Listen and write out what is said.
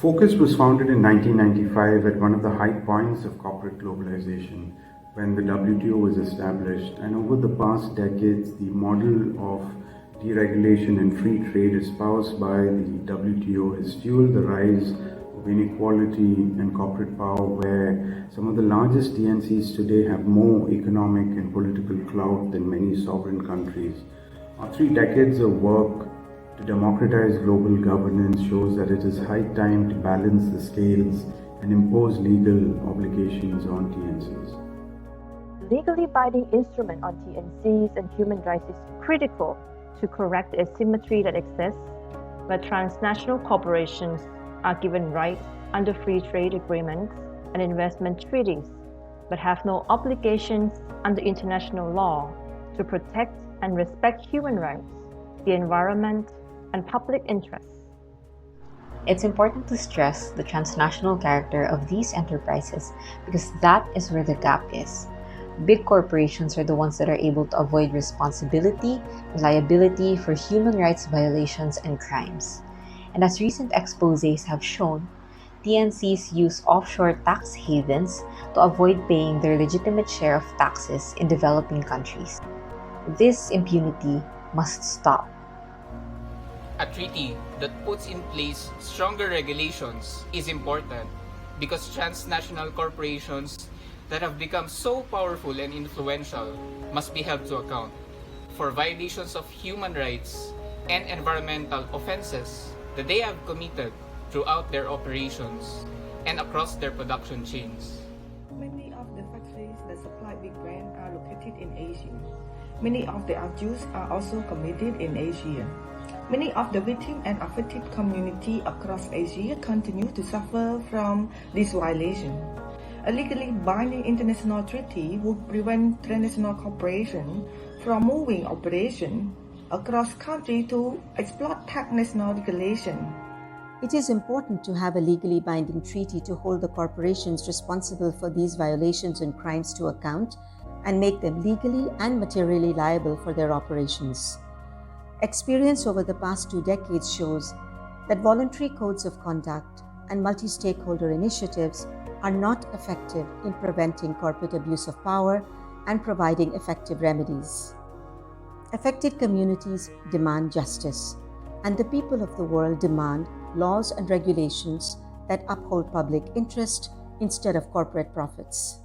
Focus was founded in 1995 at one of the high points of corporate globalization when the WTO was established, and over the past decades, the model of deregulation and free trade espoused by the WTO has fueled the rise of inequality and corporate power, where some of the largest DNCs today have more economic and political clout than many sovereign countries. Our 3 decades of work to democratize global governance shows that it is high time to balance the scales and impose legal obligations on TNCs. Legally binding instrument on TNCs and human rights is critical to correct the asymmetry that exists where transnational corporations are given rights under free trade agreements and investment treaties, but have no obligations under international law to protect and respect human rights, the environment, and public interests. It's important to stress the transnational character of these enterprises because that is where the gap is. Big corporations are the ones that are able to avoid responsibility and liability for human rights violations and crimes. And as recent exposés have shown, TNCs use offshore tax havens to avoid paying their legitimate share of taxes in developing countries. This impunity must stop. A treaty that puts in place stronger regulations is important because transnational corporations that have become so powerful and influential must be held to account for violations of human rights and environmental offenses that they have committed throughout their operations and across their production chains. Many of the factories that supply big brands are located in Asia. Many of the abuse are also committed in Asia. Many of the victims and affected community across Asia continue to suffer from this violation. A legally binding international treaty would prevent transnational corporations from moving operations across countries to exploit transnational regulation. It is important to have a legally binding treaty to hold the corporations responsible for these violations and crimes to account and make them legally and materially liable for their operations. Experience over the past 2 decades shows that voluntary codes of conduct and multi-stakeholder initiatives are not effective in preventing corporate abuse of power and providing effective remedies. Affected communities demand justice, and the people of the world demand laws and regulations that uphold public interest instead of corporate profits.